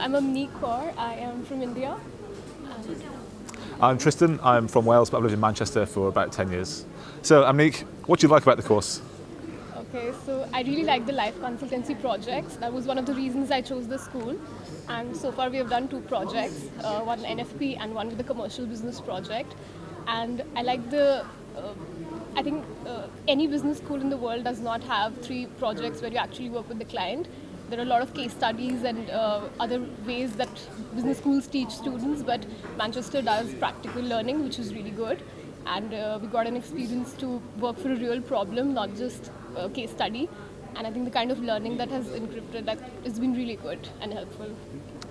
I'm Amneek Kaur. I am from India. I'm Tristan. I'm from Wales, but I've lived in Manchester for about 10 years. So, Amneek, what do you like about the course? Okay, so I really like the life consultancy projects. That was one of the reasons I chose the school. And so far we have done 2 projects, one NFP and one with the commercial business project. And I like I think any business school in the world does not have 3 projects where you actually work with the client. There are a lot of case studies and other ways that business schools teach students, but Manchester does practical learning, which is really good. And we got an experience to work for a real problem, not just a case study. And I think the kind of learning that has encrypted that has been really good and helpful.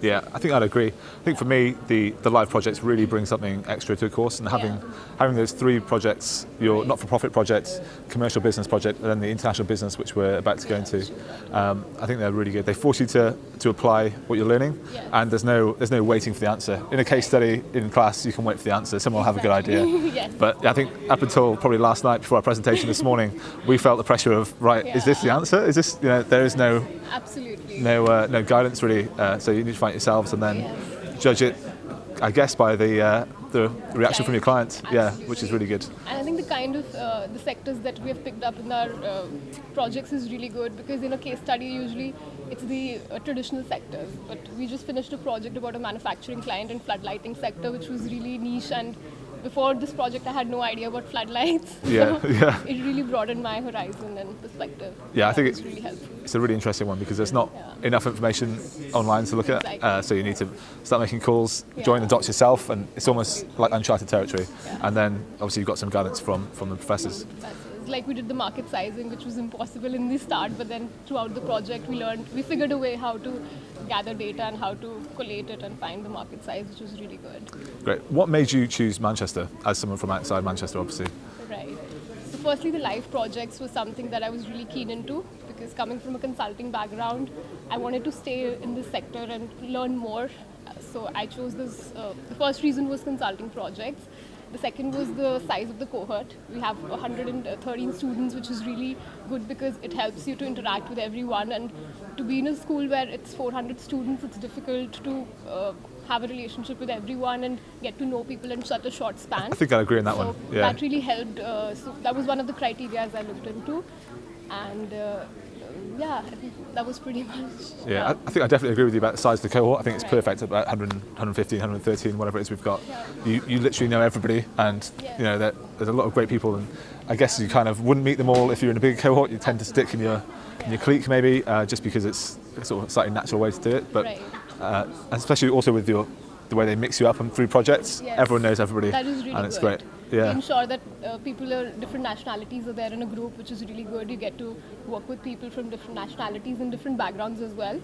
Yeah, I think I'd agree. I think for me, the live projects really bring something extra to a course, and having those 3 projects, your not-for-profit project, commercial business project, and then the international business, which we're about to go into, I think they're really good. They force you to apply what you're learning, and there's no waiting for the answer. In a case study in class, you can wait for the answer. Someone will have a good idea. Yes. But I think up until probably last night before our presentation this morning, we felt the pressure of, is this the answer? Is this, there is no... Absolutely. No guidance really, so you need to find it yourselves and then judge it, I guess, by the reaction from your client. Yeah, which is really good. And I think the kind of the sectors that we have picked up in our projects is really good, because in a case study usually it's the traditional sectors, but we just finished a project about a manufacturing client and floodlighting sector, which was really niche, and before this project I had no idea about floodlights. It really broadened my horizon and perspective. Yeah, I think it's really helpful. It's a really interesting one because there's not enough information online to look at, so you need to start making calls, join the dots yourself, and it's almost like uncharted territory. And then obviously you've got some guidance from the professors. Like we did the market sizing, which was impossible in the start, but then throughout the project we figured a way how to gather data and how to collate it and find the market size, which was really good. Great. What made you choose Manchester as someone from outside Manchester, obviously? Right. So firstly, the live projects was something that I was really keen into, because coming from a consulting background, I wanted to stay in this sector and learn more. So I chose this. The first reason was consulting projects. The second was the size of the cohort. We have 113 students, which is really good because it helps you to interact with everyone. And to be in a school where it's 400 students, it's difficult to have a relationship with everyone and get to know people in such a short span. I think I agree on that one. Yeah. That really helped. So that was one of the criteria I looked into. And I think that was pretty much. Yeah, I think I definitely agree with you about the size of the cohort. I think it's perfect, about 100, 115, 113, whatever it is we've got. You literally know everybody, and there's a lot of great people, and I guess you kind of wouldn't meet them all if you're in a big cohort. You tend to stick in your clique maybe, just because it's sort of a slightly natural way to do it. But especially also with the way they mix you up and through projects, everyone knows everybody, that is really and it's good. great. Yeah. We ensure that people of different nationalities are there in a group, which is really good. You get to work with people from different nationalities and different backgrounds as well.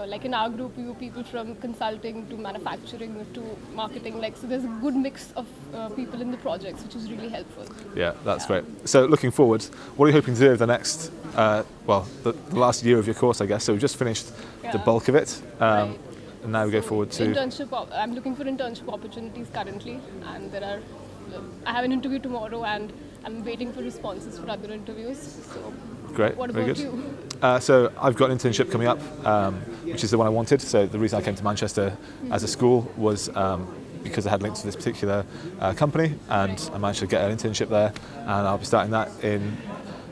Like in our group, we were people from consulting to manufacturing to marketing. So there's a good mix of people in the projects, which is really helpful. Yeah, that's great. So looking forward, what are you hoping to do over the next, the last year of your course, I guess? So we've just finished the bulk of it. And now we go forward to internship. I'm looking for internship opportunities currently, and I have an interview tomorrow, and I'm waiting for responses for other interviews. So, great. What Very about good. you? So I've got an internship coming up, which is the one I wanted. So the reason I came to Manchester as a school was because I had links to this particular company, and I managed to get an internship there, and I'll be starting that in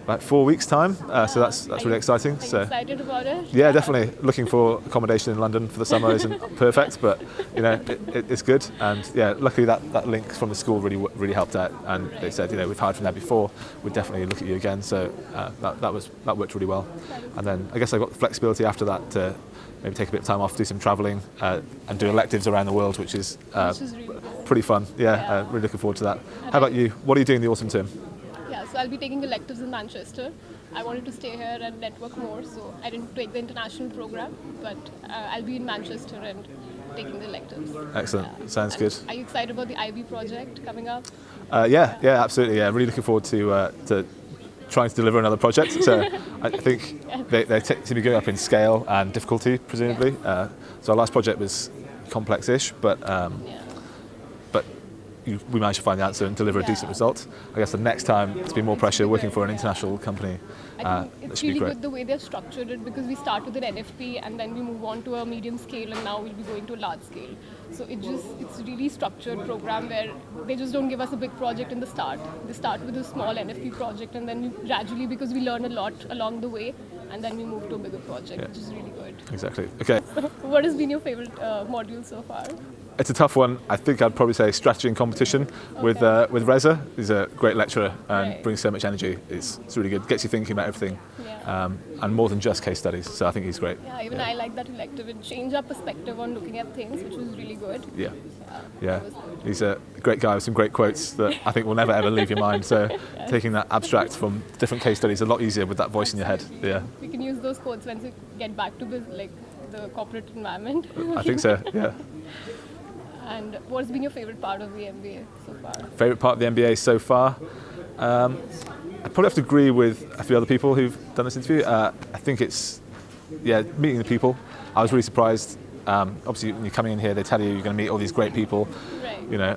about 4 weeks' time, so that's really exciting. Are you excited about it? Yeah, definitely. Looking for accommodation in London for the summer isn't perfect, but it's good. And luckily that link from the school really helped out. And they said, we've hired from there before, we'd definitely look at you again. So that worked really well. And then I guess I got the flexibility after that to maybe take a bit of time off, do some travelling, and do electives around the world, which is really pretty fun. Really looking forward to that. How about you? What are you doing in the autumn term? So I'll be taking electives in Manchester. I wanted to stay here and network more, so I didn't take the international program, but I'll be in Manchester and taking the electives. Excellent. Sounds good. Are you excited about the IB project coming up? Yeah, absolutely. Yeah, really looking forward to trying to deliver another project. So I think they seem to be going up in scale and difficulty, presumably. So our last project was complex-ish, but we managed to find the answer and deliver a decent result. I guess the next time it's been more pressure working for an international company. I think that it's should be really great. good the way they've structured it, because we start with an NFP and then we move on to a medium scale, and now we'll be going to a large scale. So it's a really structured program where they just don't give us a big project in the start. They start with a small NFP project, and then we gradually, because we learn a lot along the way, and then we move to a bigger project, which is really good. Exactly. Okay. What has been your favorite module so far? It's a tough one. I think I'd probably say strategy and competition with Reza. He's a great lecturer and brings so much energy. It's really good. Gets you thinking about everything, and more than just case studies. So I think he's great. Yeah, even I like that elective. It changed our perspective on looking at things, which was really good. Yeah. He's a great guy with some great quotes that I think will never ever leave your mind. So taking that abstract from different case studies is a lot easier with that voice in your head. Yeah. We can use those quotes once we get back to the corporate environment. I think so. Yeah. And what's been your favorite part of the MBA so far? Favorite part of the MBA so far? I probably have to agree with a few other people who've done this interview. I think it's meeting the people. I was really surprised. Obviously, when you're coming in here, they tell you you're going to meet all these great people. Right. You know,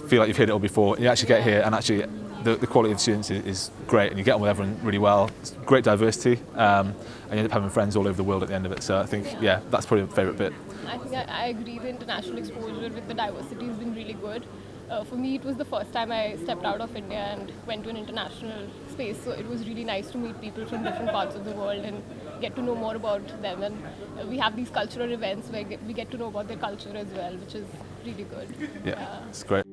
feel like you've heard it all before. And you actually get here, and actually, the quality of the students is great, and you get on with everyone really well. It's great diversity, and you end up having friends all over the world at the end of it. So I think, that's probably my favourite bit. I think I agree. The international exposure with the diversity has been really good. For me, it was the first time I stepped out of India and went to an international space. So it was really nice to meet people from different parts of the world and get to know more about them. And we have these cultural events where we get to know about their culture as well, which is really good. Yeah, it's great.